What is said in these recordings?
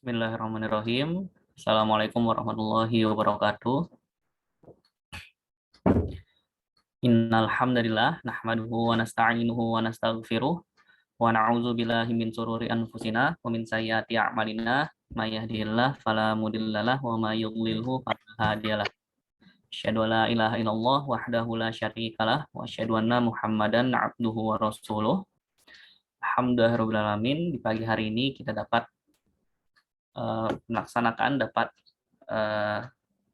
Bismillahirrahmanirrahim. Assalamualaikum warahmatullahi wabarakatuh. Innal hamdalillah nahmaduhu wa nasta'inuhu wa nastaghfiruh wa na'udzu billahi min shururi anfusina wa min sayyiati a'malina may yahdihillahu fala mudhillalah wa may yudhlilhu fala hadiyalah. Asyhadu an la ilaha illallah wahdahu la syarikalah wa asyhadu anna Muhammadan 'abduhu wa rasuluh. Alhamdulillahirabbil alamin, di pagi hari ini kita dapat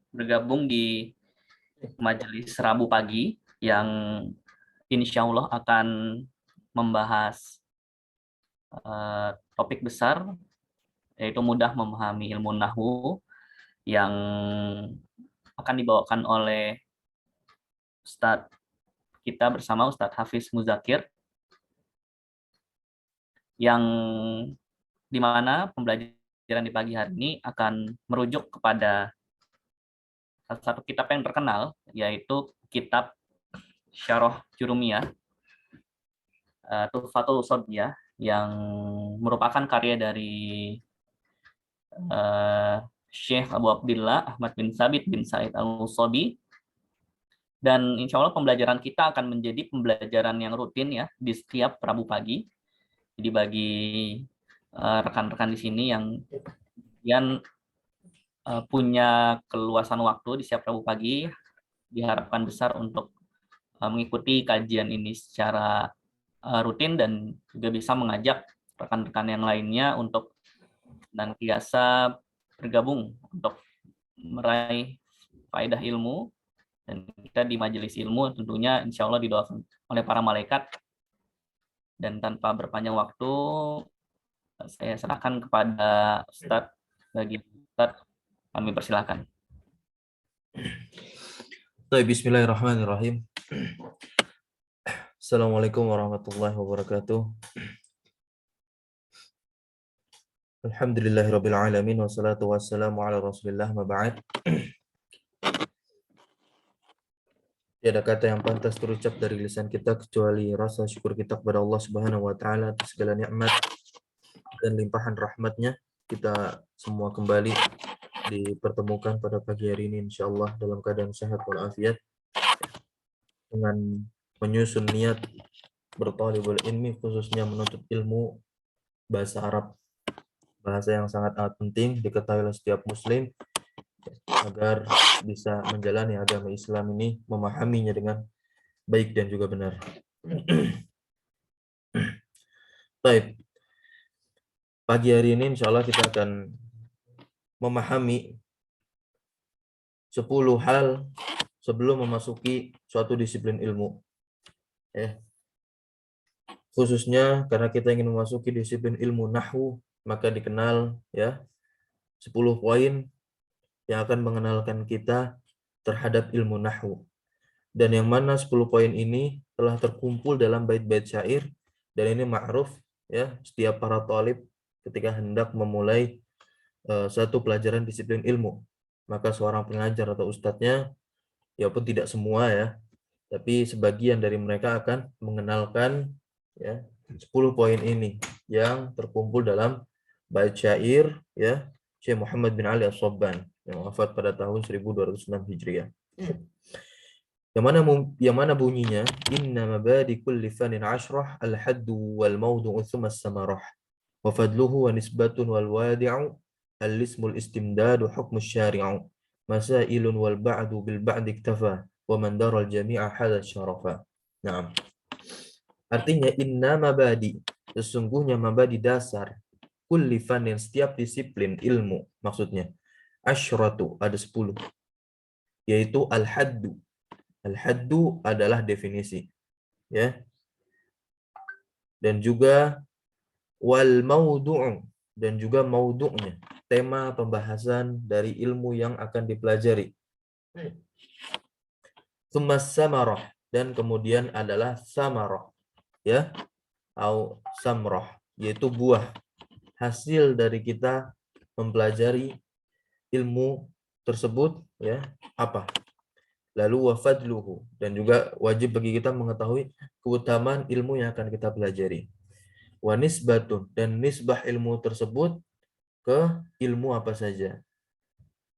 bergabung di majelis Rabu pagi yang insya Allah akan membahas topik besar, yaitu mudah memahami ilmu nahwu, yang akan dibawakan oleh Ustadz kita bersama Ustadz Hafiz Muzakir, yang dimana pembelajaran di pagi hari ini akan merujuk kepada salah satu kitab yang terkenal, yaitu kitab Syarah Jurumiyah, Tuhfatul Sodiyah, yang merupakan karya dari Syekh Abu Abdillah Ahmad bin Sabit bin Said Al-Musabi. Dan insya Allah pembelajaran kita akan menjadi pembelajaran yang rutin ya di setiap Rabu pagi. Jadi bagi rekan-rekan di sini yang punya keluasan waktu di setiap Rabu pagi, diharapkan besar untuk mengikuti kajian ini secara rutin dan juga bisa mengajak rekan-rekan yang lainnya untuk senantiasa bergabung untuk meraih faedah ilmu. Dan kita di majelis ilmu tentunya insya Allah didoakan oleh para malaikat. Dan tanpa berpanjang waktu, saya serahkan kepada Ustadz. Bagi Ustadz, kami persilakan. Bismillahirrahmanirrahim. Assalamualaikum warahmatullahi wabarakatuh. Alhamdulillahirabbil alamin wassalatu wassalamu ala Rasulillah ma ba'd. Tiada kata yang pantas terucap dari lisan kita kecuali rasa syukur kita kepada Allah Subhanahu wa taala atas segala nikmat dan limpahan rahmatnya. Kita semua kembali dipertemukan pada pagi hari ini insyaallah dalam keadaan sehat walafiat, dengan menyusun niat bertalibul ilmi, khususnya menuntut ilmu bahasa Arab, bahasa yang sangat penting diketahui oleh setiap muslim agar bisa menjalani agama Islam ini, memahaminya dengan baik dan juga benar. Baik. Pagi hari ini insya Allah kita akan memahami 10 hal sebelum memasuki suatu disiplin ilmu. Khususnya karena kita ingin memasuki disiplin ilmu nahwu, maka dikenal 10 poin yang akan mengenalkan kita terhadap ilmu nahwu. Dan yang mana 10 poin ini telah terkumpul dalam bait-bait syair, dan ini ma'ruf setiap para thalib ketika hendak memulai satu pelajaran disiplin ilmu, maka seorang pengajar atau ustadznya, ya pun tidak semua tapi sebagian dari mereka akan mengenalkan 10 poin ini yang terkumpul dalam bait syair Syekh Muhammad bin Ali As-Sabban yang wafat pada tahun 1206 Hijriah. Yang mana bunyinya, inna mabadi kulli fanin 'ashrah al-haddu wal mawdu'u thumma as-samarah wa fadluhu wa nisbatun wal wadi'u al-ismul istimdadu hukmu syari'u masailun wal ba'du bil ba'di iktafa wa man dara al-jami'a hadha syarafa. Naam. Artinya inna mabadi, sesungguhnya mabadi dasar, kulli fanin, setiap disiplin ilmu, maksudnya asyratu, ada 10, yaitu al-haddu. Al-haddu adalah definisi, dan juga wal maudu'u, dan juga maudu'nya, tema pembahasan dari ilmu yang akan dipelajari. Tsummas samarah, dan kemudian adalah samarah, atau samrah, yaitu buah hasil dari kita mempelajari ilmu tersebut, apa? Lalu wafadluhu, dan juga wajib bagi kita mengetahui keutamaan ilmu yang akan kita pelajari. Wa nisbatun, dan nisbah ilmu tersebut ke ilmu apa saja.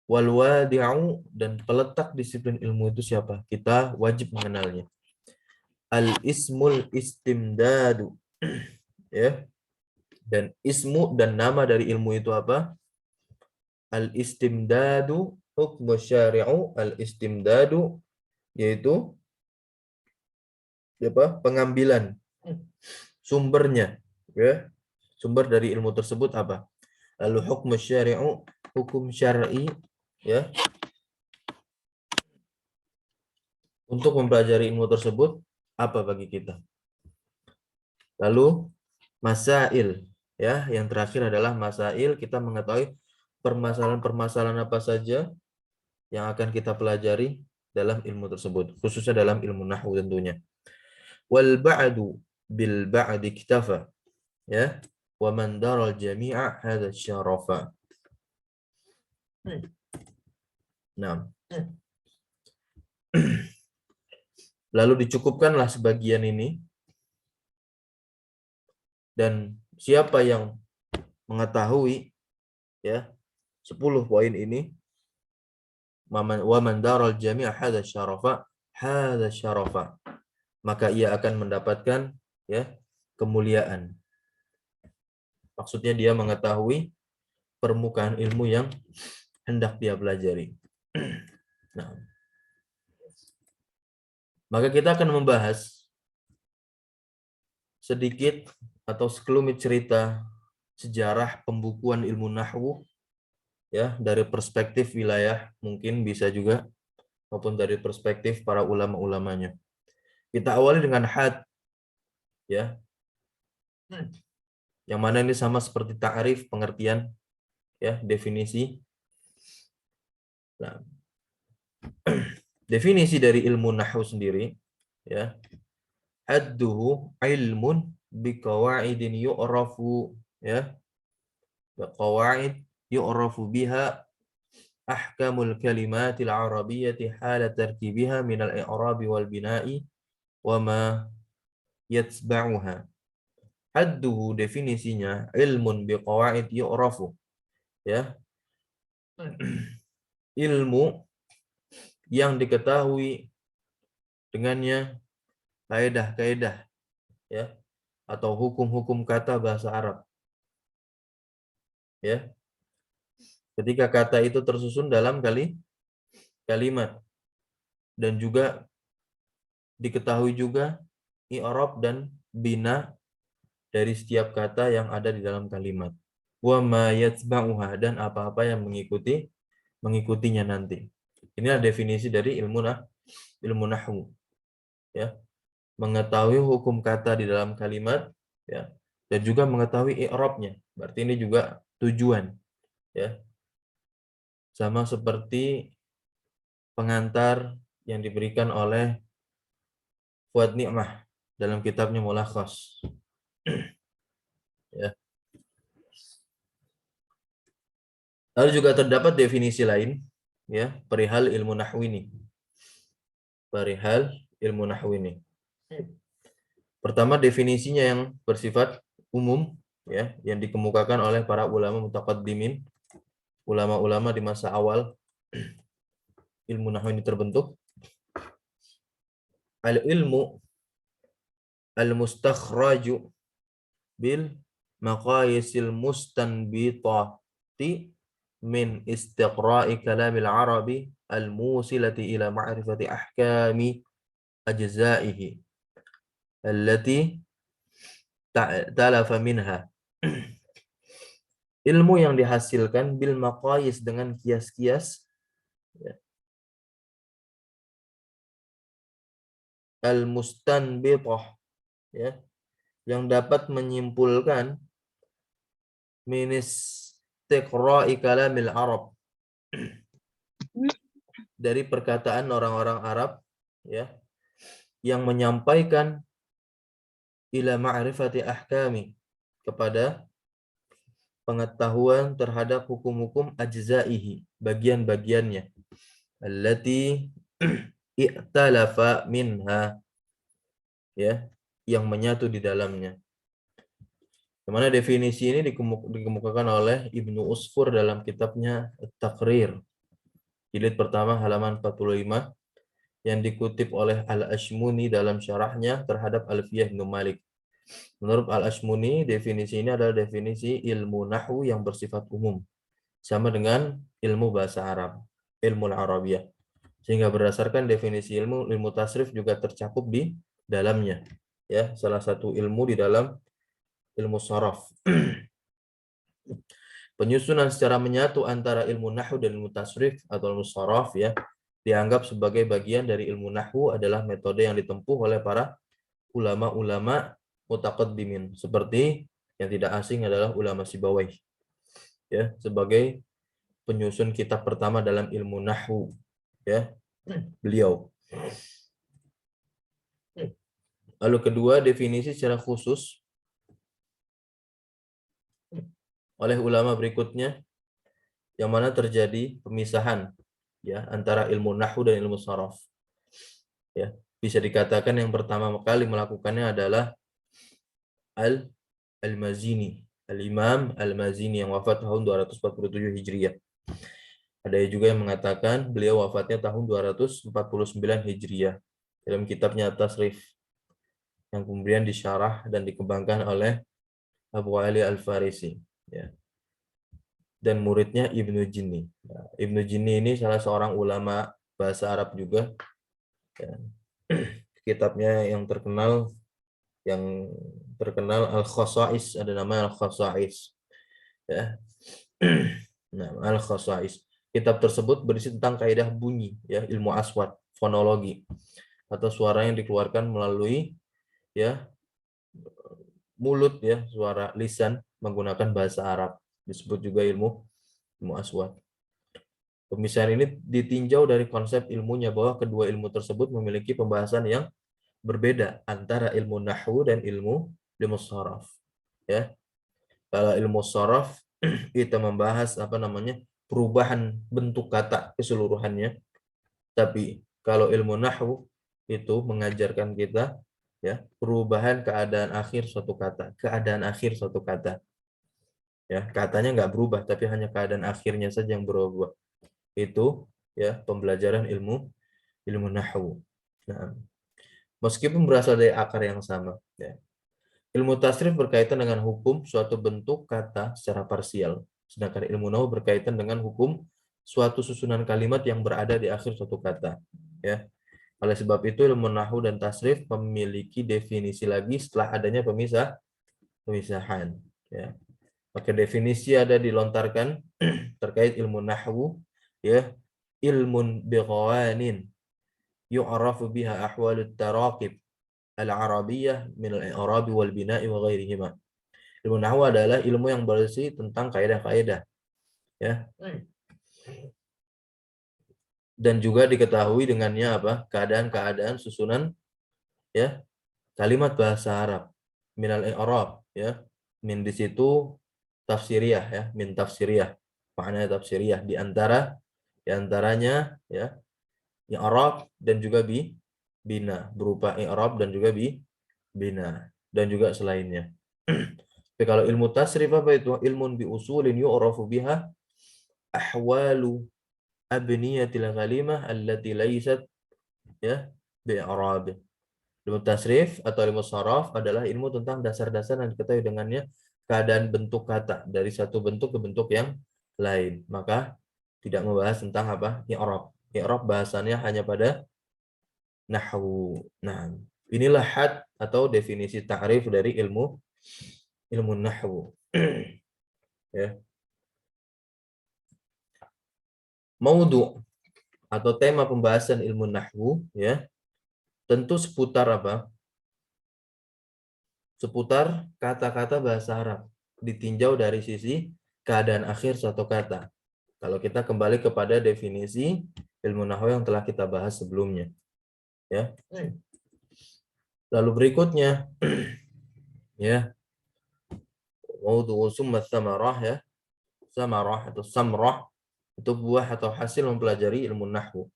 Wal wadi'u, dan peletak disiplin ilmu itu siapa? Kita wajib mengenalnya. Al ismul istimdadu. Ya. Dan ismu dan nama dari ilmu itu apa? Al istimdadu hukmu syari'u. Al istimdadu yaitu apa? Pengambilan sumbernya, ya. Sumber dari ilmu tersebut apa? Lalu hukmu syari'u, hukum syar'i, ya. Untuk mempelajari ilmu tersebut apa bagi kita? Lalu masail, ya, yang terakhir adalah masail. Kita mengetahui permasalahan-permasalahan apa saja yang akan kita pelajari dalam ilmu tersebut, khususnya dalam ilmu nahwu tentunya. Wal ba'du bil ba'di iktafa, ya, wa man daral jami'a hadza syarafa. Nah, lalu dicukupkanlah sebagian ini, dan siapa yang mengetahui, ya, 10 poin ini, wa man daral jami'a hadza syarafa, maka ia akan mendapatkan, ya, kemuliaan. Maksudnya dia mengetahui permukaan ilmu yang hendak dia pelajari. Nah, maka kita akan membahas sedikit atau sekelumit cerita sejarah pembukuan ilmu nahwu, ya, dari perspektif wilayah, mungkin bisa juga, maupun dari perspektif para ulama-ulamanya. Kita awali dengan had, ya, yang mana ini sama seperti ta'rif, pengertian, ya, definisi. Nah, definisi dari ilmu nahwu sendiri, ya, hadduhu ilmun biqawaidin yu'rafu, ya, qawaid yu'rafu biha ahkamul kalimatil arabiyyati hala tarkibiha minal i'rabi wal bina'i wa ma yatsba'uha. Hadduhu, definisinya, ilmun biqawaid yu'rafu, ya, ilmu yang diketahui dengannya kaidah-kaidah, ya, atau hukum-hukum kata bahasa Arab, ya. Ketika kata itu tersusun dalam kalimat, dan juga diketahui juga i'rab dan bina dari setiap kata yang ada di dalam kalimat. Wa ma yatsba'uha, dan apa-apa yang mengikutinya nanti. Inilah definisi dari ilmu nahwu, ya. Mengetahui hukum kata di dalam kalimat, ya, dan juga mengetahui i'rabnya. Berarti ini juga tujuan, ya. Sama seperti pengantar yang diberikan oleh Fuad Ni'mah dalam kitabnya Mulakhas. Ya. Lalu juga terdapat definisi lain, ya, perihal ilmu nahwu ini. Perihal ilmu nahwu ini. Pertama, definisinya yang bersifat umum, ya, yang dikemukakan oleh para ulama mutaqaddimin, ulama-ulama di masa awal ilmu nahwu ini terbentuk. Al-ilmu al-mustakhraju bil maqayisil mustanbitati min istiqra'i kalamil arabi al-musilati ila ma'rifati ahkami ajza'ihi allati talafa minha. Ilmu yang dihasilkan bil maqayis, dengan kias-kias, ya, al-mustanbithah, ya, yang dapat menyimpulkan min istiqra'i kalamil Arab, dari perkataan orang-orang Arab, ya, yang menyampaikan ila ma'rifati ahkami, kepada pengetahuan terhadap hukum-hukum ajza'ihi, bagian-bagiannya, allati i'talafa minha, ya, yang menyatu di dalamnya. Yang mana definisi ini dikemukakan oleh Ibnu Usfur dalam kitabnya At-Taqrir, jilid pertama halaman 45, yang dikutip oleh Al-Ashmuni dalam syarahnya terhadap Alfiyah Ibnu Malik. Menurut Al-Ashmuni, definisi ini adalah definisi ilmu nahwu yang bersifat umum, sama dengan ilmu bahasa Arab, ilmu Arabiyah. Sehingga berdasarkan definisi ilmu tasrif juga tercakup di dalamnya. Ya, salah satu ilmu di dalam ilmu sharaf. Penyusunan secara menyatu antara ilmu nahwu dan ilmu tasrif atau ilmu sharaf ya dianggap sebagai bagian dari ilmu nahwu adalah metode yang ditempuh oleh para ulama-ulama mutaqaddimin, seperti yang tidak asing adalah ulama Sibawayh ya, sebagai penyusun kitab pertama dalam ilmu nahwu ya, beliau. Lalu kedua, definisi secara khusus oleh ulama berikutnya, yang mana terjadi pemisahan ya antara ilmu nahwu dan ilmu sharaf. Ya, bisa dikatakan yang pertama kali melakukannya adalah Al-Mazini, Al-Imam Al-Mazini yang wafat tahun 247 Hijriah. Ada juga yang mengatakan beliau wafatnya tahun 249 Hijriah dalam kitabnya Tasrif, yang kemudian disyarah dan dikembangkan oleh Abu Ali Al-Farisi ya, dan muridnya Ibnu Jinni. Nah, Ibnu Jinni ini salah seorang ulama bahasa Arab juga ya. Kitabnya yang terkenal Al-Khasa'is, ada nama Al-Khasa'is ya. Nah, Al-Khasa'is. Kitab tersebut berisi tentang kaidah bunyi ya, ilmu aswat, fonologi atau suara yang dikeluarkan melalui ya mulut ya, suara lisan menggunakan bahasa Arab. Disebut juga ilmu aswat. Pemisahan ini ditinjau dari konsep ilmunya bahwa kedua ilmu tersebut memiliki pembahasan yang berbeda antara ilmu nahwu dan ilmu sharaf. Ya. Kalau ilmu sharaf kita membahas perubahan bentuk kata keseluruhannya. Tapi kalau ilmu nahwu itu mengajarkan kita ya perubahan keadaan akhir suatu kata, Ya, katanya nggak berubah tapi hanya keadaan akhirnya saja yang berubah. Itu ya pembelajaran ilmu nahwu. Nah, meskipun berasal dari akar yang sama, ya. Ilmu tasrif berkaitan dengan hukum suatu bentuk kata secara parsial, sedangkan ilmu nahwu berkaitan dengan hukum suatu susunan kalimat yang berada di akhir suatu kata. Ya. Oleh sebab itu ilmu nahwu dan tasrif memiliki definisi lagi setelah adanya pemisahan. Ya. Maka definisi ada dilontarkan terkait ilmu nahwu, ya, ilmun biqawanin yu'rafu biha ahwalut taraqib al-arabiyyah min al-i'rab wal bina'i wa ghairihima. Ilmu nahwu adalah ilmu yang berisi tentang kaidah-kaidah ya. Dan juga diketahui dengannya keadaan-keadaan susunan ya kalimat bahasa Arab, min al-i'rab ya. Min di situ tafsiriyah ya, min tafsiriyah. Maknanya tafsiriyah di antaranya ya i'rab dan juga bina, berupa i'rab dan juga bina dan juga selainnya. Tapi kalau ilmu tasrif apa itu? Ilmun bi usulin yu'rafu biha ahwalu abniyatil kalimah allati laysat ya bi i'rab. Ilmu tasrif atau ilmu sharaf adalah ilmu tentang dasar-dasar yang diketahui dengannya keadaan bentuk kata dari satu bentuk ke bentuk yang lain. Maka tidak membahas tentang i'rab. I'rab bahasannya hanya pada nahwu. Nah, inilah had atau definisi ta'rif dari ilmu nahwu. Ya. Maudhu atau tema pembahasan ilmu nahwu ya, tentu seputar seputar kata-kata bahasa Arab, ditinjau dari sisi keadaan akhir suatu kata. Kalau kita kembali kepada definisi ilmu nahwu yang telah kita bahas sebelumnya. Ya. Lalu berikutnya ya, maudhu summa tsamarah ya. Samarah atau samrah itu buah atau hasil mempelajari ilmu nahwu.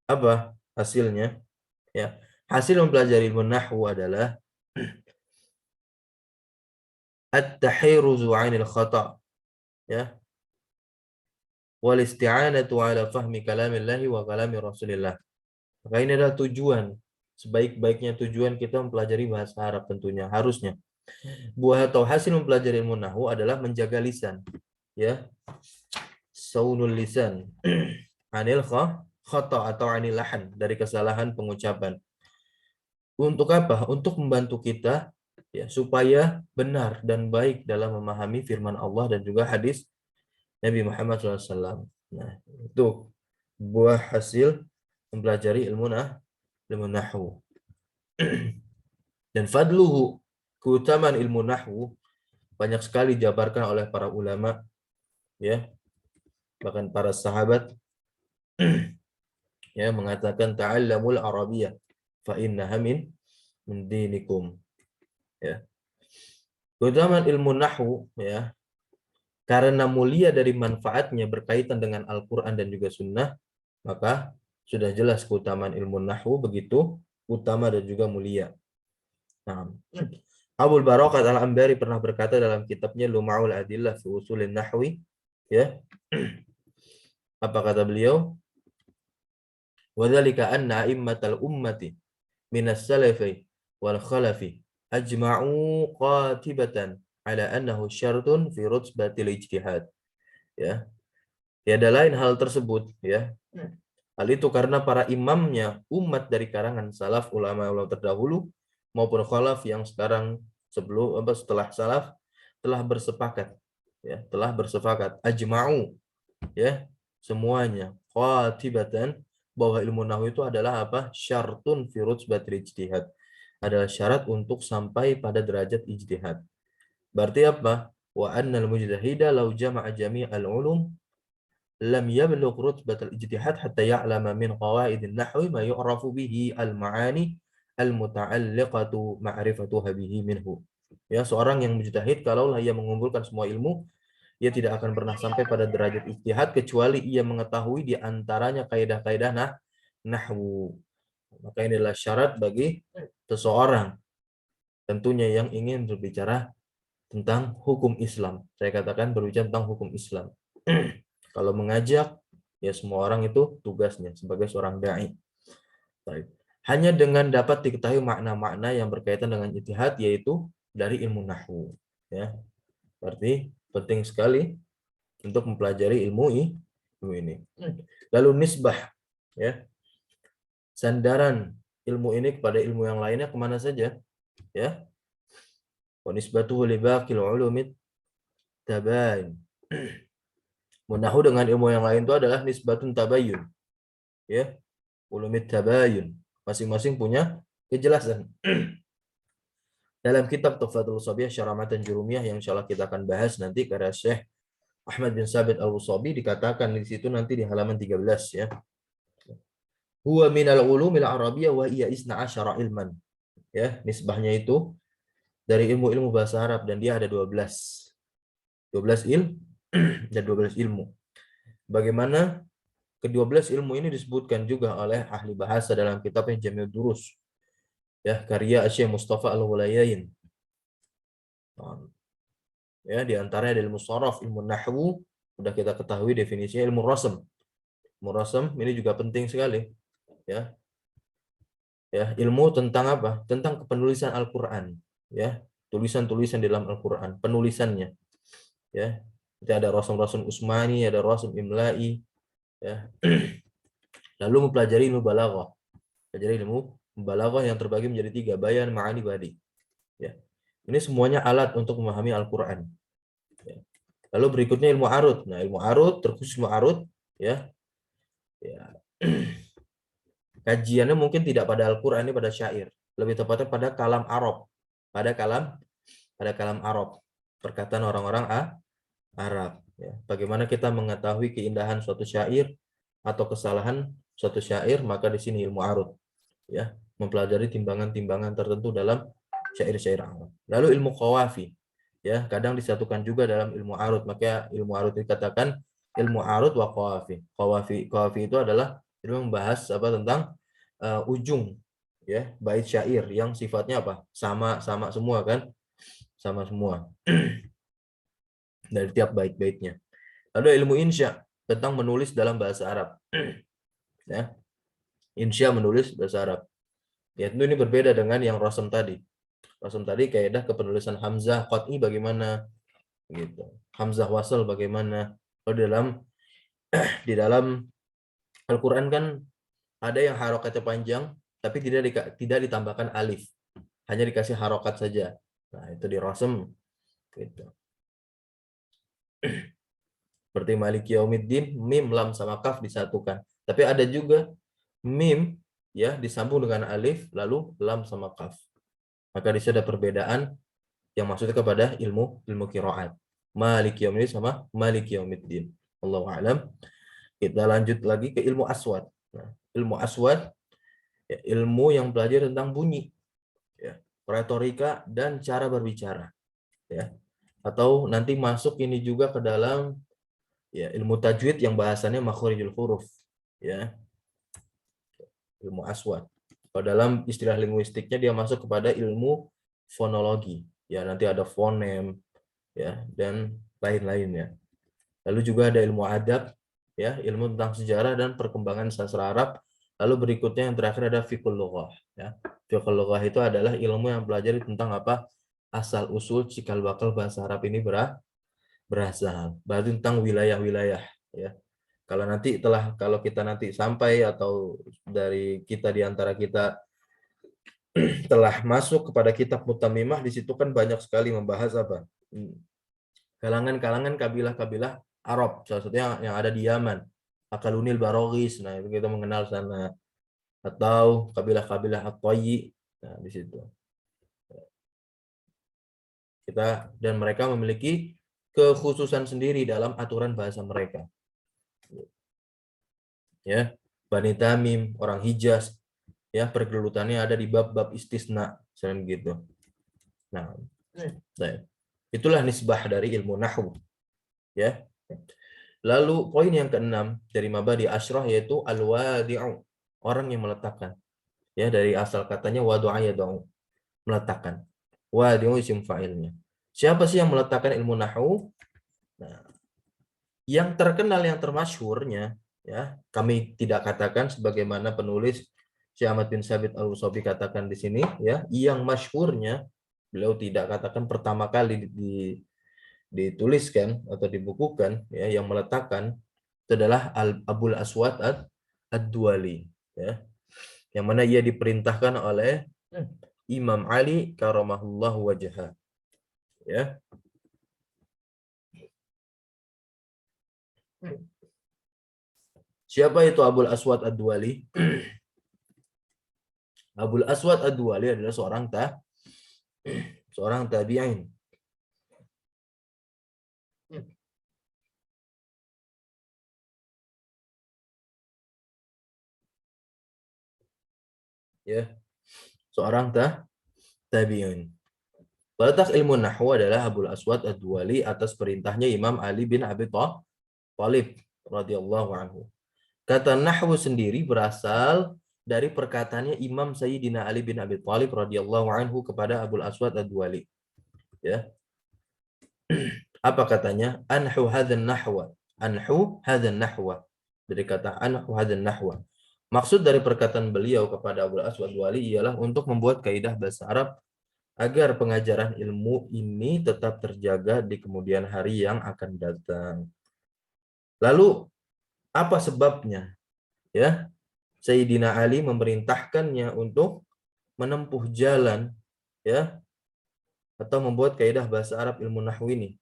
Apa hasilnya? Ya, hasil mempelajari ilmu nahwu adalah at-tahayruzu 'anil khata', ya, wal isti'anatu 'ala fahmi kalamillahi wa kalami Rasulillah. Maka ini adalah tujuan, sebaik-baiknya tujuan kita mempelajari bahasa Arab tentunya, harusnya. Buah atau hasil mempelajari ilmu nahwu adalah menjaga lisan, ya. Saunul lisan anil khata atau anil lahan, dari kesalahan pengucapan. Untuk apa? Untuk membantu kita, ya, supaya benar dan baik dalam memahami firman Allah dan juga hadis Nabi Muhammad SAW. Nah, itu buah hasil mempelajari ilmu nahwu. Dan fadluhu, keutamaan ilmu nahwu, banyak sekali dijabarkan oleh para ulama, ya, bahkan para sahabat, ya, mengatakan ta'allamul arabiyyah fa innaha min dinikum, ya. Keutamaan ilmu nahwu, ya, karena mulia dari manfaatnya berkaitan dengan Al-Qur'an dan juga sunnah, maka sudah jelas keutamaan ilmu nahwu begitu utama dan juga mulia. Nah, Abul Barakat Al-Ambari pernah berkata dalam kitabnya Lum'aul Adillah fi Usulin Nahwi, ya. Apa kata beliau? Wadzalika anna a'immatal ummati minas salafi wal khalafi ajma'u qatibatan ala annahu syartun fi rutbatil ijtihad. Ya. Tiada lain hal tersebut, ya. Hal itu karena para imamnya umat dari karangan salaf, ulama-ulama terdahulu maupun khalaf yang sekarang setelah salaf telah bersepakat, ya, telah bersepakat ajma'u, ya, semuanya qatibatan, bahwa ilmu nahwu itu adalah apa? Syartun fi rutbatil ijtihad. Adalah syarat untuk sampai pada derajat ijtihad. Berarti apa? Wa annal mujtahida law jama'a jami'al ulum lam yablugh rutbatal ijtihad hatta ya'lama min qawaidin nahwi ma yu'rafu bihi al-ma'ani al-muta'alliqatu ma'rifatuha bihi minhu. Ya, seorang yang mujtahid kalaulah ia mengumpulkan semua ilmu, ia tidak akan pernah sampai pada derajat ijtihad kecuali ia mengetahui di antaranya kaidah-kaidah nahwu. Maka ini adalah syarat bagi seseorang tentunya yang ingin berbicara tentang hukum Islam. Saya katakan berbicara tentang hukum Islam. Kalau mengajak, ya semua orang itu tugasnya sebagai seorang dai. Baik. Hanya dengan dapat diketahui makna-makna yang berkaitan dengan ijtihad, yaitu dari ilmu nahwu. Ya, berarti penting sekali untuk mempelajari ilmu ini. Lalu nisbah, ya, sandaran ilmu ini kepada ilmu yang lainnya kemana saja, ya. Wa nisbatuhu li baqil ulumit tabayun. Nahwu dengan ilmu yang lain itu adalah nisbatun tabayun, ya, ulumit tabayun, masing-masing punya kejelasan. Dalam kitab Tuhfatul Sabiyah Syarah Matan Jurumiyah yang insyaallah kita akan bahas nanti karya Syekh Ahmad bin Sabit Al-Wusabi, dikatakan di situ nanti di halaman 13, ya. Huwa minal ulumil arabiyyah wa iya isna asyara ilman. Ya, nisbahnya itu dari ilmu-ilmu bahasa Arab dan dia ada 12 dan 12 ilmu. Bagaimana ke-12 ilmu ini disebutkan juga oleh ahli bahasa dalam kitabnya Jami'ud Durus, ya, karya Syekh Mustafa Al-Wulayain. Ya, di antaranya ada ilmu sharaf, ilmu nahwu, sudah kita ketahui definisinya, ilmu rasm. Ilmu rasm ini juga penting sekali, ya. Ya, ilmu tentang apa? Tentang penulisan Al-Qur'an, ya. Tulisan-tulisan di dalam Al-Qur'an, penulisannya. Ya. Jadi ada rasm-rasm Utsmani, ada rasm imla'i, ya. Lalu mempelajari ilmu balaghah. Pelajari ilmu balaghah yang terbagi menjadi 3, bayan, ma'ani, badi. Ya. Ini semuanya alat untuk memahami Al-Qur'an. Ya. Lalu berikutnya ilmu arud. Nah, ilmu arud, terkhusus ilmu arud, ya. Ya. Kajiannya mungkin tidak pada Al-Qur'an, ini pada syair. Lebih tepatnya pada kalam Arab. Pada kalam Arab. Perkataan orang-orang Arab. Ya. Bagaimana kita mengetahui keindahan suatu syair atau kesalahan suatu syair, maka di sini ilmu arud. Ya. Mempelajari timbangan-timbangan tertentu dalam syair-syair Arab. Lalu ilmu qawafi. Ya, kadang disatukan juga dalam ilmu arud. Maka ilmu arud dikatakan ilmu arud wa qawafi. Qawafi itu adalah ilmu membahas apa tentang ujung, ya, bait syair yang sifatnya apa? Sama semua kan? sama semua dari tiap bait-baitnya. Lalu ilmu insya tentang menulis dalam bahasa Arab. Ya, insya menulis bahasa Arab. Ya, tentu ini berbeda dengan yang rosem tadi. Rosem tadi kaidah kepenulisan hamzah qat'i bagaimana gitu. Hamzah wasal bagaimana. Kalau di dalam Al-Qur'an kan ada yang harokatnya panjang tapi tidak ditambahkan alif. Hanya dikasih harokat saja. Nah, itu di rosem gitu. Seperti Maliki Yaumiddin, mim, lam sama kaf disatukan. Tapi ada juga mim ya disambung dengan alif lalu lam sama kaf. Maka di sini ada perbedaan yang maksudnya kepada ilmu qiraat. Maliki Yaumiddin sama Maliki Yaumiddin. Allahu a'lam. Kita lanjut lagi ke ilmu aswad. Nah, ilmu aswad ya, ilmu yang belajar tentang bunyi ya, retorika dan cara berbicara ya. Atau nanti masuk ini juga ke dalam ya ilmu tajwid yang bahasannya makhrijul huruf ya, ilmu aswad. Kalau dalam istilah linguistiknya dia masuk kepada ilmu fonologi ya, nanti ada fonem ya dan lain-lainnya. Lalu juga ada ilmu adab ya, ilmu tentang sejarah dan perkembangan sastra Arab. Lalu berikutnya yang terakhir ada fiqhul lughah ya. Fiqhul lughah itu adalah ilmu yang pelajari tentang apa? Asal usul cikal bakal bahasa Arab ini berasal. Berarti tentang wilayah-wilayah ya. Kalau kita nanti sampai atau dari kita di antara kita telah masuk kepada kitab Mutamimah, di situ kan banyak sekali membahas apa? Kalangan-kalangan kabilah-kabilah Arab, salah satunya yang ada di Yaman. Akalunil Barogis, nah itu kita mengenal sana. Atau kabilah-kabilah At-Tayyi, nah di situ. Dan mereka memiliki kekhususan sendiri dalam aturan bahasa mereka. Ya, Bani Tamim, orang Hijaz, ya pergelutannya ada di bab-bab istisna, selain gitu. Nah, itulah nisbah dari ilmu nahwu. Ya. Lalu poin yang keenam dari mabadi asyrah yaitu al-wadi'u, orang yang meletakkan. Ya, dari asal katanya wadu'a yad'u, meletakkan. Wadi'u isim fa'ilnya. Siapa sih yang meletakkan ilmu nahwu? Nah, yang terkenal, yang termasyhurnya ya, kami tidak katakan sebagaimana penulis Syekh Ahmad bin Sabit Al-Usabi katakan di sini ya, yang masyhurnya beliau tidak katakan pertama kali dituliskan atau dibukukan ya, yang meletakkan itu adalah Abul Aswad Ad-Duwali ya, yang mana ia diperintahkan oleh Imam Ali karamahullahu wajhah ya. Siapa itu Abul Aswad Ad-Duwali? Abul Aswad Ad-Duwali adalah seorang tabi'in. Ya, seorang tabi'in. Letak ilmu nahwu adalah Abul Aswad Ad-Duwali atas perintahnya Imam Ali bin Abi Thalib radhiyallahu anhu. Kata nahwu sendiri berasal dari perkataannya Imam Sayyidina Ali bin Abi Thalib radhiyallahu anhu kepada Abul Aswad Ad-Duwali. Ya. Apa katanya? Anhu hadzal nahwa. Anhu hadzal nahwa. Dari kata anhu hadzal nahwa. Maksud dari perkataan beliau kepada Abul Aswad Ad-Duwali ialah untuk membuat kaidah bahasa Arab agar pengajaran ilmu ini tetap terjaga di kemudian hari yang akan datang. Lalu apa sebabnya? Ya, Sayyidina Ali memerintahkannya untuk menempuh jalan ya, atau membuat kaidah bahasa Arab ilmu nahwu ini.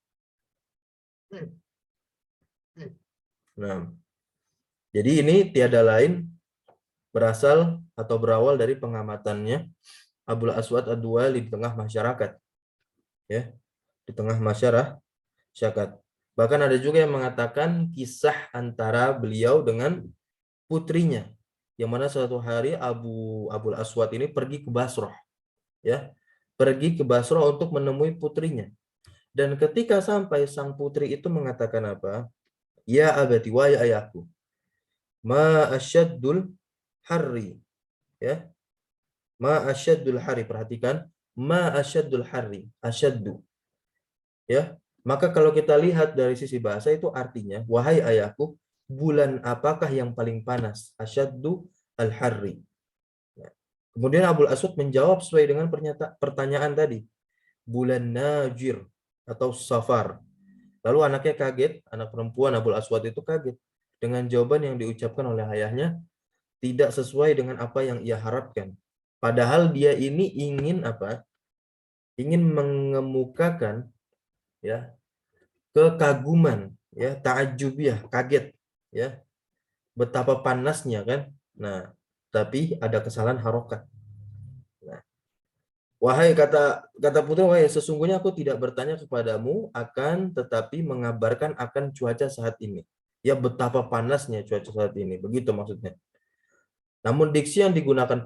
Nah, jadi ini tiada lain berasal atau berawal dari pengamatannya Abul Aswad Ad-Duwali di tengah masyarakat. Ya, di tengah masyarakat. Bahkan ada juga yang mengatakan kisah antara beliau dengan putrinya, yang mana suatu hari Abul Aswad ini pergi ke Basrah, ya, pergi ke Basrah untuk menemui putrinya. Dan ketika sampai, sang putri itu mengatakan apa? Ya abati, wahai ayahku, ma asyaddul harri, ya, ma asyaddul hari. Perhatikan, Ma asyaddul harri, asyaddu. Ya. Maka kalau kita lihat dari sisi bahasa itu artinya, wahai ayahku, bulan apakah yang paling panas? Asyaddu al-harri. Ya. Kemudian Abul Aswad menjawab sesuai dengan pertanyaan tadi. Bulan Najir atau Safar. Lalu anaknya kaget, anak perempuan Abul Aswad itu kaget dengan jawaban yang diucapkan oleh ayahnya tidak sesuai dengan apa yang ia harapkan. Padahal dia ini ingin apa? Ingin mengemukakan ya kekaguman, ya ta'ajjubiyah, kaget, ya betapa panasnya kan. Nah, tapi ada kesalahan harokat. Nah, wahai kata putri, wahai sesungguhnya aku tidak bertanya kepadamu akan tetapi mengabarkan akan cuaca saat ini. Ya betapa panasnya cuaca saat ini. Begitu maksudnya. Namun diksi yang digunakan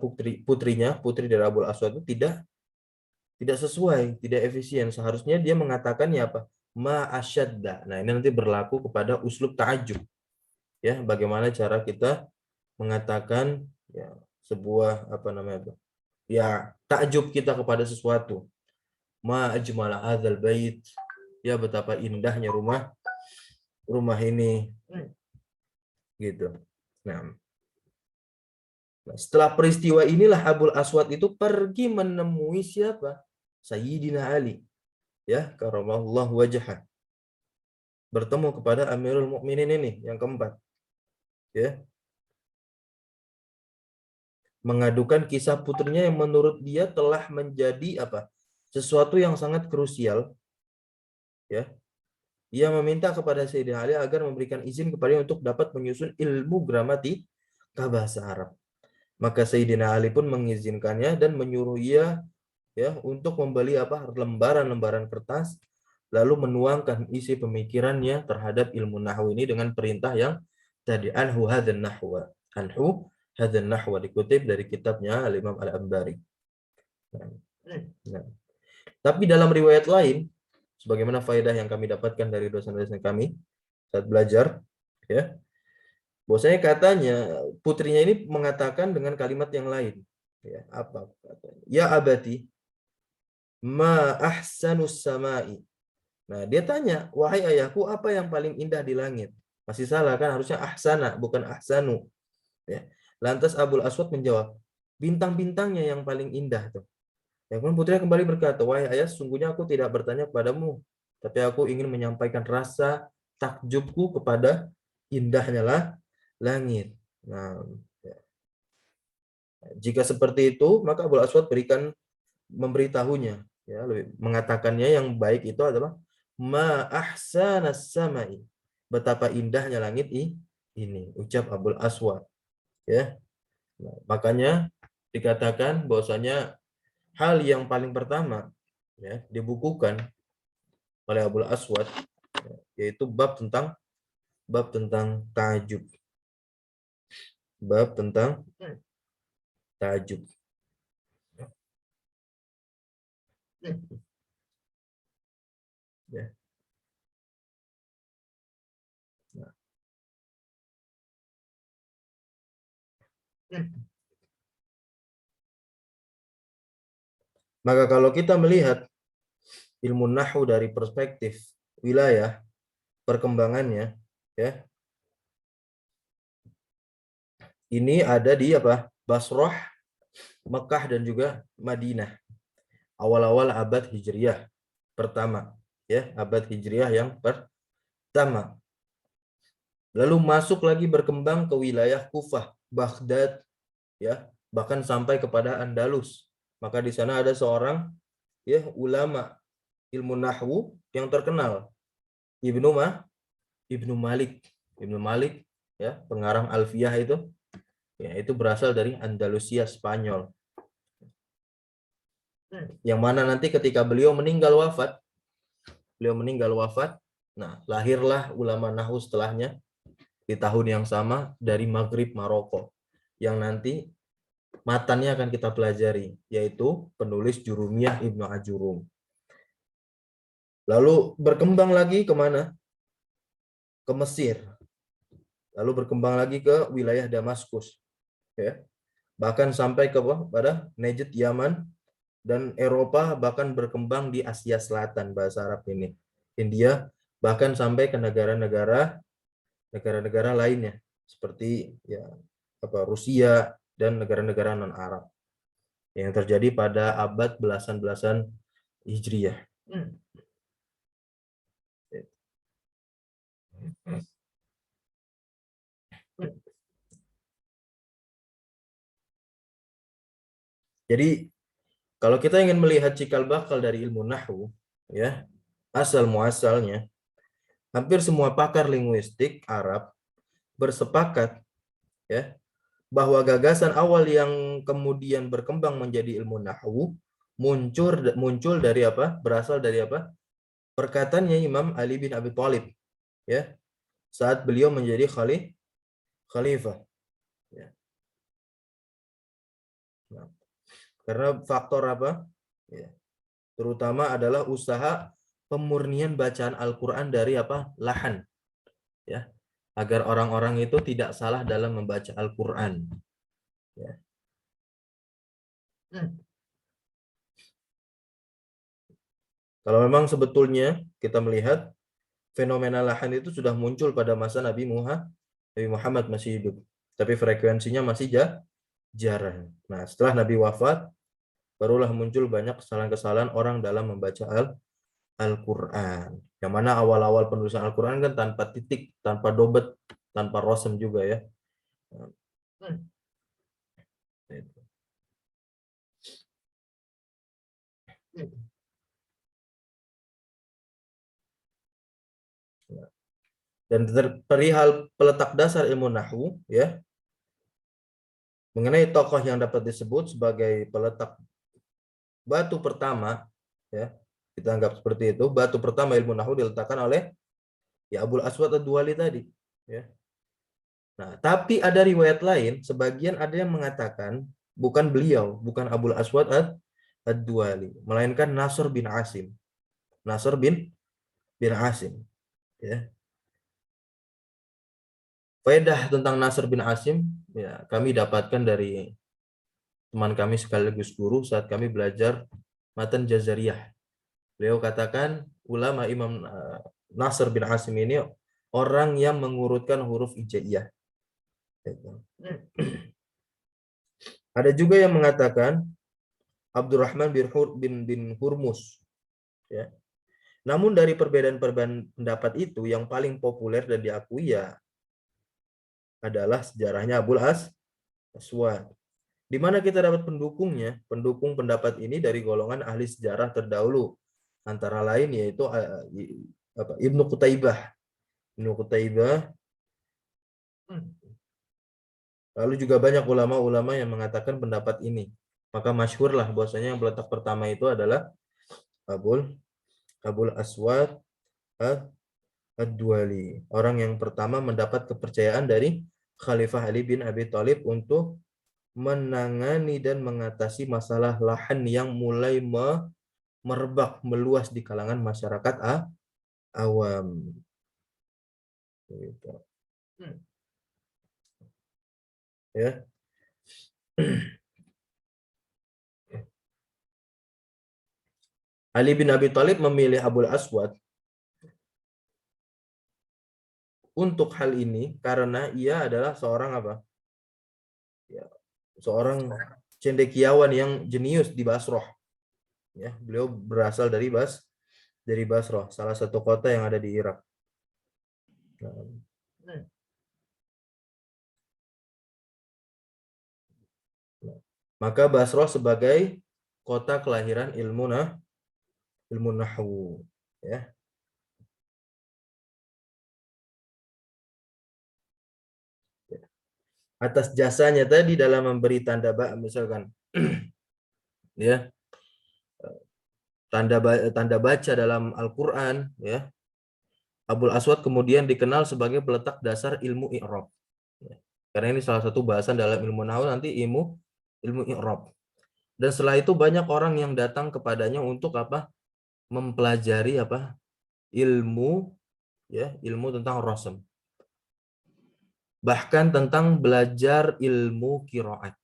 putrinya, putri dari Abul Aswad itu tidak sesuai, tidak efisien. Seharusnya dia mengatakan ya apa? Ma asyadda. Nah, ini nanti berlaku kepada uslub ta'ajub. Ya, bagaimana cara kita mengatakan ya sebuah apa namanya? Ya, takjub kita kepada sesuatu. Ma ajmala hadzal bait. Ya, betapa indahnya rumah ini gitu. Nah, setelah peristiwa inilah Abul Aswad itu pergi menemui siapa? Sayyidina Ali. Ya, karamallahu wajhah. Bertemu kepada Amirul Mukminin ini yang keempat. Ya, mengadukan kisah putrinya yang menurut dia telah menjadi apa? Sesuatu yang sangat krusial, ya. Ia meminta kepada Sayyidina Ali agar memberikan izin kepadanya untuk dapat menyusun ilmu gramatika bahasa Arab. Maka Sayyidina Ali pun mengizinkannya dan menyuruh ia ya untuk membeli apa lembaran-lembaran kertas lalu menuangkan isi pemikirannya terhadap ilmu nahwu ini dengan perintah yang tadi anhu hadzal nahwa. Anhu hadzal nahwa dikutip dari kitabnya Al-Imam Al-Ambari. Nah, tapi dalam riwayat lain sebagaimana faedah yang kami dapatkan dari dosen-dosen kami saat belajar ya bahwasanya katanya putrinya ini mengatakan dengan kalimat yang lain ya apa katanya ya abati ma ahsanus samai. Nah dia tanya wahai ayahku apa yang paling indah di langit. Masih salah kan, harusnya ahsana bukan ahsanu ya. Lantas Abul Aswad menjawab bintang-bintangnya yang paling indah tuh. Ya, kemudian putrinya kembali berkata, wahai ayah, sungguhnya aku tidak bertanya kepadamu, tapi aku ingin menyampaikan rasa takjubku kepada indahnya lah langit. Nah, ya. Jika seperti itu, maka Abul Aswad memberitahunya, ya, mengatakannya yang baik itu adalah ma ahsanas samai. Betapa indahnya langit ini, ucap Abul Aswad, ya. Nah, makanya dikatakan bahwasanya hal yang paling pertama ya dibukukan oleh Abul Aswad yaitu bab tentang tajub. Bab tentang tajub. Ya. Nah. Maka kalau kita melihat ilmu nahwu dari perspektif wilayah perkembangannya ya. Ini ada di apa? Basrah, Mekah dan juga Madinah. Awal-awal abad Hijriyah pertama, ya, abad Hijriyah yang pertama. Lalu masuk lagi berkembang ke wilayah Kufah, Baghdad, ya, bahkan sampai kepada Andalus. Maka di sana ada seorang ya ulama ilmu nahwu yang terkenal, Ibnu Malik. Ibnu Malik ya, pengarang Alfiyah itu. Ya, itu berasal dari Andalusia, Spanyol. Yang mana nanti ketika beliau meninggal wafat, nah, lahirlah ulama nahwu setelahnya di tahun yang sama dari Maghrib, Maroko. Yang nanti matannya akan kita pelajari, yaitu penulis Jurumiyah Ibnu Ajurum. Lalu berkembang lagi kemana? Ke Mesir. Lalu berkembang lagi ke wilayah Damaskus. Ya. Bahkan sampai pada Najd, Yaman. dan Eropa, bahkan berkembang di Asia Selatan bahasa Arab ini. India, bahkan sampai ke negara-negara lainnya seperti ya Rusia dan negara-negara non-Arab yang terjadi pada abad belasan-belasan Hijriyah. Jadi kalau kita ingin melihat cikal bakal dari ilmu nahwu, ya, asal muasalnya, hampir semua pakar linguistik Arab bersepakat, ya, bahwa gagasan awal yang kemudian berkembang menjadi ilmu nahwu muncul dari apa? Berasal dari apa? Perkataannya Imam Ali bin Abi Thalib, ya, saat beliau menjadi khalifah, ya. Nah, karena faktor apa? Ya, terutama adalah usaha pemurnian bacaan Al-Qur'an dari apa? Lahan, ya. Agar orang-orang itu tidak salah dalam membaca Al-Qur'an, ya. Kalau memang sebetulnya kita melihat fenomena lahan itu sudah muncul pada masa Nabi Muhammad masih hidup, tapi frekuensinya masih jarang. Nah, setelah Nabi wafat, barulah muncul banyak kesalahan-kesalahan orang dalam membaca Al-Quran. Yang mana awal-awal penulisan Al-Quran kan tanpa titik, tanpa dobet, tanpa rosem juga, ya. Dan perihal peletak dasar ilmu nahwu, ya, mengenai tokoh yang dapat disebut sebagai peletak batu pertama, ya, kita anggap seperti itu, batu pertama ilmu nahwu diletakkan oleh ya Abul Aswad Ad-Duali tadi, ya. Nah, tapi ada riwayat lain, sebagian ada yang mengatakan bukan beliau, bukan Abul Aswad Ad-Duali, melainkan Nasr bin Asim. Nasr bin Asim, ya. Faedah tentang Nasr bin Asim, ya, kami dapatkan dari teman kami sekaligus guru saat kami belajar Matan Jazariyah. Beliau katakan ulama Imam Nasr bin Asim ini orang yang mengurutkan huruf hijaiyah. Ada juga yang mengatakan Abdurrahman bin Hurmus, ya. Namun dari perbedaan pendapat itu yang paling populer dan diakui ya adalah sejarahnya Abul Aswad. Di mana kita dapat pendukungnya, pendukung pendapat ini dari golongan ahli sejarah terdahulu. Antara lain yaitu Ibnu Qutaibah. Ibnu Qutaibah. Lalu juga banyak ulama-ulama yang mengatakan pendapat ini. Maka masyhurlah bahwasanya yang peletak pertama itu adalah Abul Aswad Ad-Duali. Orang yang pertama mendapat kepercayaan dari Khalifah Ali bin Abi Thalib untuk menangani dan mengatasi masalah lahan yang mulai merebak meluas di kalangan masyarakat awam. Gitu. Ya. Ali bin Abi Thalib memilih Abul Aswad untuk hal ini karena ia adalah seorang apa? Ya, seorang cendekiawan yang jenius di Basrah. Ya, beliau berasal dari Basrah, salah satu kota yang ada di Irak. Maka Basrah sebagai kota kelahiran ilmu nahwu, ya. Atas jasanya tadi dalam memberi tanda misalkan ya tanda baca dalam Al-Qur'an, ya. Abul Aswad kemudian dikenal sebagai peletak dasar ilmu i'rab. Ya. Karena ini salah satu bahasan dalam ilmu nahwu nanti ilmu i'rab. Dan setelah itu banyak orang yang datang kepadanya untuk apa? Mempelajari apa? Ilmu, ya, ilmu tentang rasm. Bahkan tentang belajar ilmu qiraat.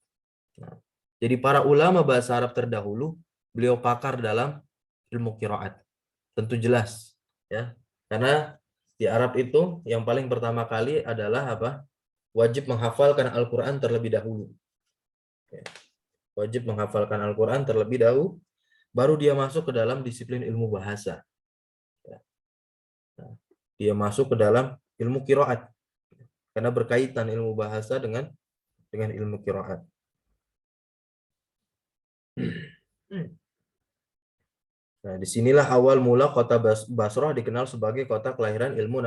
Nah, jadi para ulama bahasa Arab terdahulu beliau pakar dalam ilmu qiraat. Tentu jelas, ya. Karena di Arab itu yang paling pertama kali adalah apa? Wajib menghafalkan Al-Qur'an terlebih dahulu. Ya. Wajib menghafalkan Al-Qur'an terlebih dahulu, baru dia masuk ke dalam disiplin ilmu bahasa. Ya. Nah, dia masuk ke dalam ilmu qiraat. Karena berkaitan ilmu bahasa dengan ilmu qiraat. Nah, disinilah awal mula kota Basrah dikenal sebagai kota kelahiran ilmu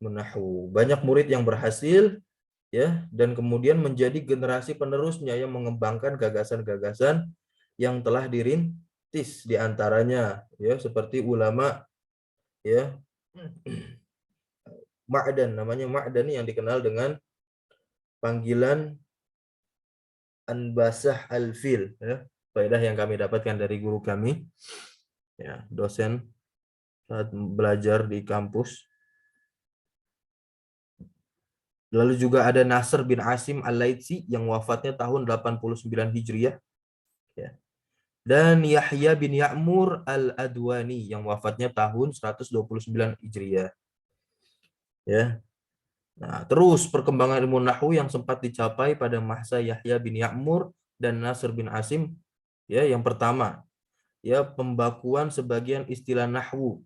nahwu. Banyak murid yang berhasil, ya, dan kemudian menjadi generasi penerusnya yang mengembangkan gagasan-gagasan yang telah dirintis, di antaranya ya seperti ulama, ya, Ma'dan, namanya Ma'dan yang dikenal dengan panggilan Anbasah al-Fil, ya. Faedah yang kami dapatkan dari guru kami, ya, dosen saat belajar di kampus. Lalu juga ada Nasr bin Asim al-Laitsi yang wafatnya tahun 89 Hijriah, ya. Dan Yahya bin Ya'mur al-Adwani yang wafatnya tahun 129 Hijriah, ya. Nah, terus perkembangan ilmu nahwu yang sempat dicapai pada masa Yahya bin Ya'mur dan Nasr bin Asim, ya, yang pertama, ya, pembakuan sebagian istilah nahwu.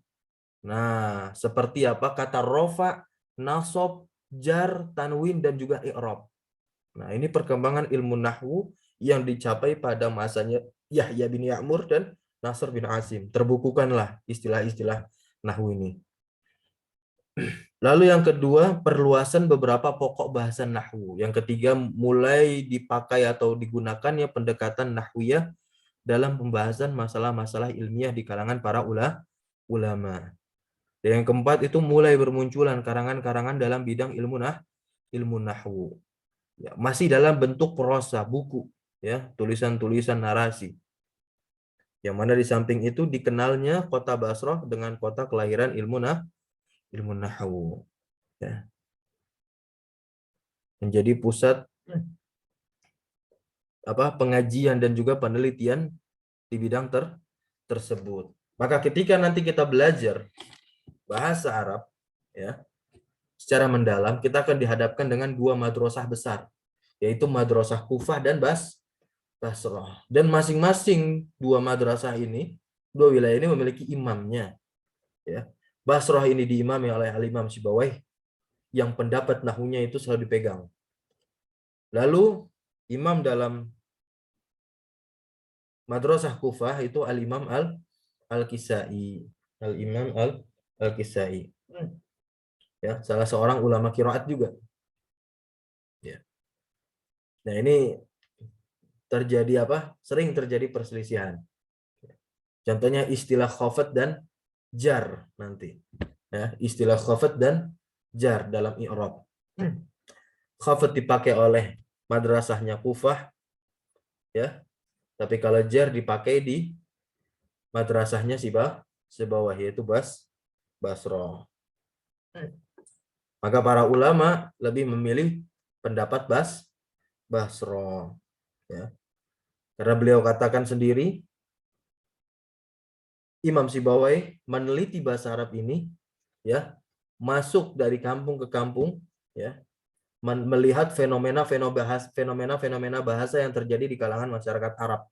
Nah, seperti apa? Kata rofa, nasab, jar, tanwin, dan juga i'rab. Nah, ini perkembangan ilmu nahwu yang dicapai pada masanya Yahya bin Ya'mur dan Nasr bin Asim. Terbukukanlah istilah-istilah nahwu ini. Lalu yang kedua, perluasan beberapa pokok bahasa nahwu. Yang ketiga, mulai dipakai atau digunakannya pendekatan nahwiyah dalam pembahasan masalah-masalah ilmiah di kalangan para ulama. Dan yang keempat itu mulai bermunculan karangan-karangan dalam bidang ilmu nahwu. Ya, masih dalam bentuk prosa, buku, ya, tulisan-tulisan narasi. Yang mana di samping itu dikenalnya kota Basrah dengan kota kelahiran ilmu nahwu, ya. Menjadi pusat pengajian dan juga penelitian di bidang tersebut. Maka ketika nanti kita belajar bahasa Arab, ya, secara mendalam, kita akan dihadapkan dengan dua madrasah besar, yaitu madrasah Kufah dan Basrah. Dan masing-masing dua madrasah ini, dua wilayah ini memiliki imamnya, ya. Basrah ini diimami oleh Al-Imam Sibawayh yang pendapat nahwunya itu selalu dipegang. Lalu imam dalam madrasah Kufah itu Al-Imam Al-Kisai. Al-Imam Al-Kisai. Ya, salah seorang ulama qiraat juga. Ya. Nah, ini terjadi apa? Sering terjadi perselisihan. Contohnya istilah khafat dan jar nanti. Ya, istilah khafat dan jar dalam i'rab. Khafat dipakai oleh madrasahnya Kufah, ya. Tapi kalau jar dipakai di madrasahnya Sibawayh, yaitu Basrah. Maka para ulama lebih memilih pendapat Basrah, ya. Karena beliau katakan sendiri, Imam Sibawayh meneliti bahasa Arab ini, ya, masuk dari kampung ke kampung, ya, melihat fenomena bahasa yang terjadi di kalangan masyarakat Arab,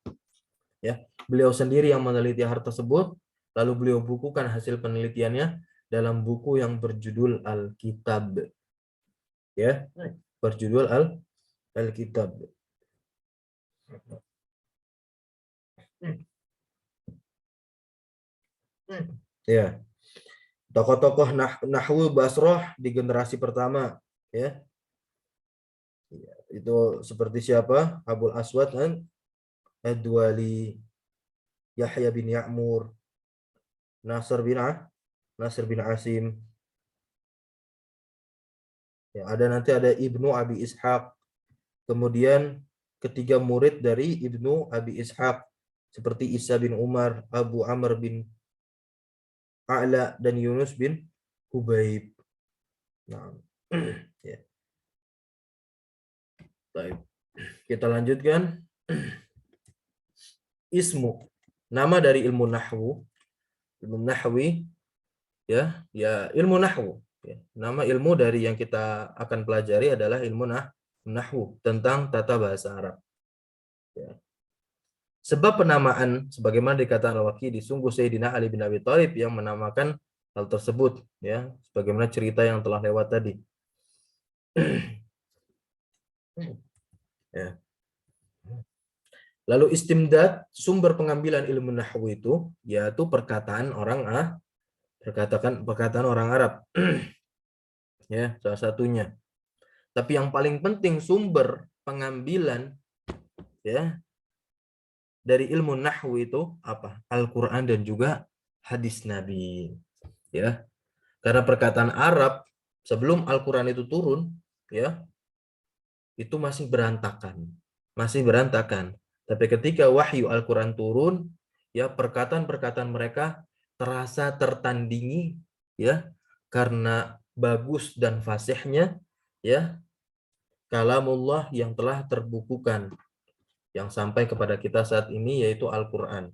ya. Beliau sendiri yang meneliti hal tersebut, lalu beliau bukukan hasil penelitiannya dalam buku yang berjudul Al-Kitab, ya, berjudul Al-Kitab. Ya, tokoh-tokoh nahwu Basrah di generasi pertama, ya. Itu seperti siapa? Abul Aswad dan Ad-Duwali, Yahya bin Ya'mur, Nasr bin Asim. Ya, nanti ada Ibnu Abi Ishaq. Kemudian ketiga murid dari Ibnu Abi Ishaq seperti Isa bin Umar, Abu Amr bin A'la, dan Yunus bin Hubaib. Nah, ya. Baik. Kita lanjutkan. Ismu. nama dari ilmu nahwu, ilmu nahwi, ya, ilmu nahwu. Ya. Nama ilmu dari yang kita akan pelajari adalah ilmu nahwu tentang tata bahasa Arab. Ya. Sebab penamaan sebagaimana dikatakan Al-Waqidi, sungguh Sayyidina Ali bin Abi Thalib yang menamakan hal tersebut, ya, sebagaimana cerita yang telah lewat tadi. Ya. Lalu istimdad, sumber pengambilan ilmu nahwu itu yaitu perkataan orang Arab. Ya, salah satunya. Tapi yang paling penting sumber pengambilan, ya, dari ilmu nahwu itu apa? Al-Qur'an dan juga hadis Nabi. Ya. Karena perkataan Arab sebelum Al-Qur'an itu turun, ya, itu masih berantakan. Masih berantakan. Tapi ketika wahyu Al-Qur'an turun, ya, perkataan-perkataan mereka terasa tertandingi, ya, karena bagus dan fasihnya, ya, kalamullah yang telah terbukukan yang sampai kepada kita saat ini, yaitu Al-Qur'an.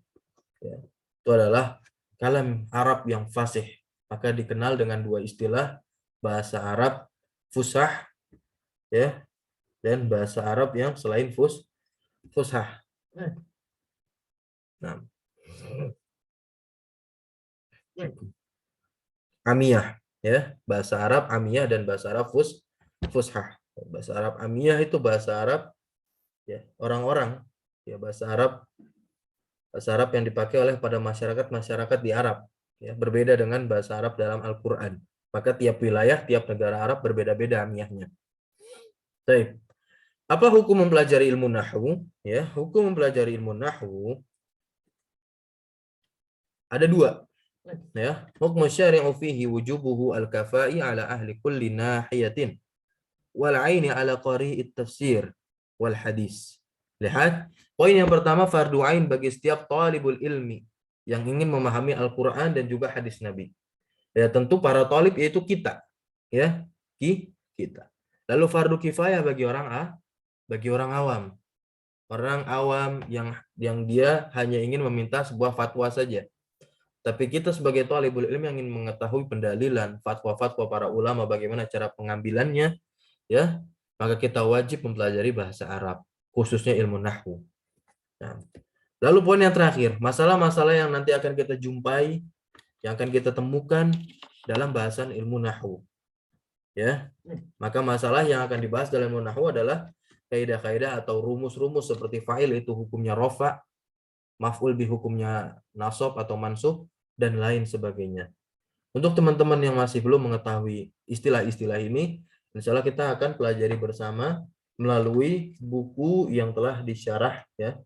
Ya. Itu adalah kalam Arab yang fasih. Maka dikenal dengan dua istilah, bahasa Arab fusah, ya, dan bahasa Arab yang selain fushah. Nah, amiyah, ya, bahasa Arab amiyah dan bahasa Arab fushah. Bahasa Arab amiyah itu bahasa Arab, ya, orang-orang, ya, bahasa Arab yang dipakai oleh pada masyarakat di Arab, ya, berbeda dengan bahasa Arab dalam Al-Qur'an. Maka tiap wilayah, tiap negara Arab berbeda-beda amiyahnya. Baik. Apa hukum mempelajari ilmu nahwu? Ya, hukum mempelajari ilmu nahwu ada dua. Ya, hukum syari'u fihi wujubuhu al-kafa'i ala ahli kulli nahiyatin wal 'aini ala qari'it tafsir wal hadis. Lihat, poin yang pertama, fardu ain bagi setiap talibul ilmi yang ingin memahami Al-Qur'an dan juga hadis Nabi. Ya, tentu para talib yaitu kita, ya, kita. Lalu fardu kifayah bagi orang awam. Orang awam yang dia hanya ingin meminta sebuah fatwa saja. Tapi kita sebagai talibul ilmi yang ingin mengetahui pendalilan fatwa-fatwa para ulama, bagaimana cara pengambilannya, ya, maka kita wajib mempelajari bahasa Arab, khususnya ilmu nahwu. Nah, lalu poin yang terakhir, masalah-masalah yang nanti akan kita jumpai, yang akan kita temukan dalam bahasan ilmu nahwu. Ya, maka masalah yang akan dibahas dalam ilmu nahwu adalah kaidah-kaidah atau rumus-rumus seperti fa'il itu hukumnya rofa, maf'ul bi hukumnya nasab atau mansub, dan lain sebagainya. Untuk teman-teman yang masih belum mengetahui istilah-istilah ini, insya Allah kita akan pelajari bersama melalui buku yang telah disyarah, ya,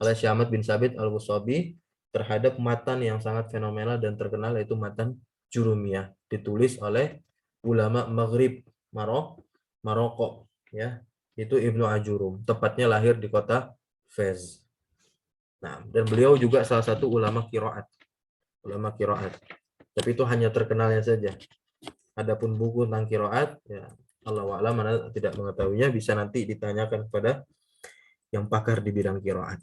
oleh Syekh Ahmad bin Sabit Al-Wasabi terhadap matan yang sangat fenomenal dan terkenal, yaitu matan Jurumiyah, ditulis oleh ulama Maghrib Maroko, ya, itu Ibnu Ajurum, tepatnya lahir di kota Fez. Nah, dan beliau juga salah satu ulama qiraat. Tapi itu hanya terkenalnya saja. Adapun buku tentang qiraat, ya, Allah wa'ala, mana tidak mengetahuinya, bisa nanti ditanyakan kepada yang pakar di bidang qiraat.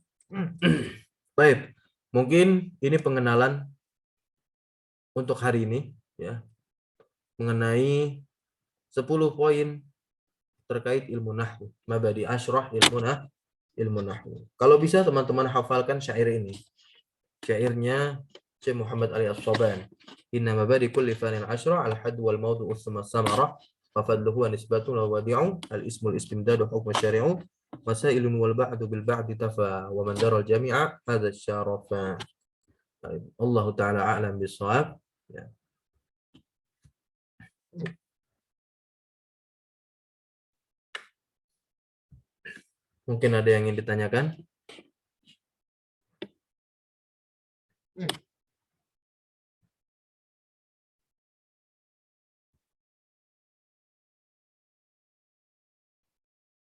Baik, mungkin ini pengenalan untuk hari ini, ya, mengenai 10 poin terkait ilmu nahwu, mabadi asyrah ilmu nahwu. Kalau bisa teman-teman hafalkan syair ini. Syairnya Syekh Muhammad Ali As-Saban. Inna mabadi kulli fanin asyrah al-hadd wal mawdu'u thumma samara wa fadluhu wa nisbatu wa wadi'u al-ismul istimdadu hukm syari'u masailun wal ba'du bil ba'di tafa wa man dara al-jami'a hadha syarafa. Allah taala a'lam bis-shawab. Ya. Mungkin ada yang ingin ditanyakan?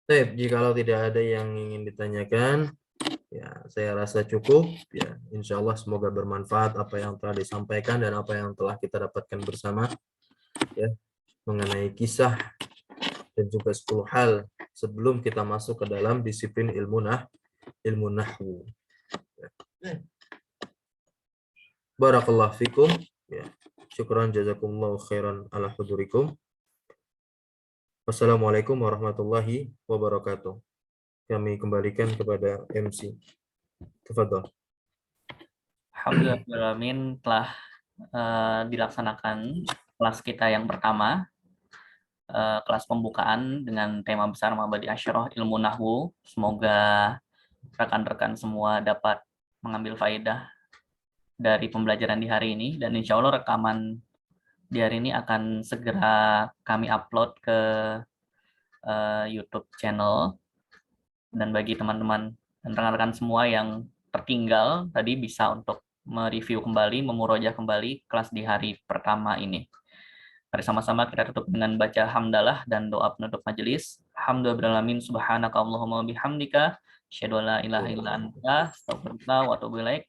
Baik, jikalau tidak ada yang ingin ditanyakan, ya, saya rasa cukup. Ya, insya Allah semoga bermanfaat apa yang telah disampaikan dan apa yang telah kita dapatkan bersama, ya, mengenai kisah dan juga 10 hal sebelum kita masuk ke dalam disiplin ilmu nahwu. Barakallahu fikum. Ya. Syukran jazakumullahu khairan ala hudurikum. Wassalamualaikum warahmatullahi wabarakatuh. Kami kembalikan kepada MC. Tafadhol. Alhamdulillah telah dilaksanakan kelas kita yang pertama, kelas pembukaan dengan tema besar Mabadi Asyarah Ilmu Nahwu. Semoga rekan-rekan semua dapat mengambil faedah dari pembelajaran di hari ini, dan insya Allah rekaman di hari ini akan segera kami upload ke YouTube channel. Dan bagi teman-teman dan rekan-rekan semua yang tertinggal tadi bisa untuk mereview kembali, memurojaah kembali kelas di hari pertama ini. Mari sama-sama kita tutup dengan baca hamdalah dan doa penutup majelis. Alhamdulillahirabbil alamin, subhanaka Allahumma bihamdika, asyhadu an la ilaha illa anta, astaghfiruka wa atubu ilaik.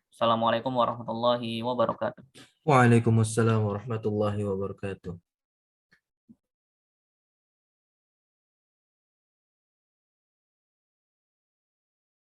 Assalamualaikum warahmatullahi wabarakatuh. Waalaikumsalam warahmatullahi wabarakatuh.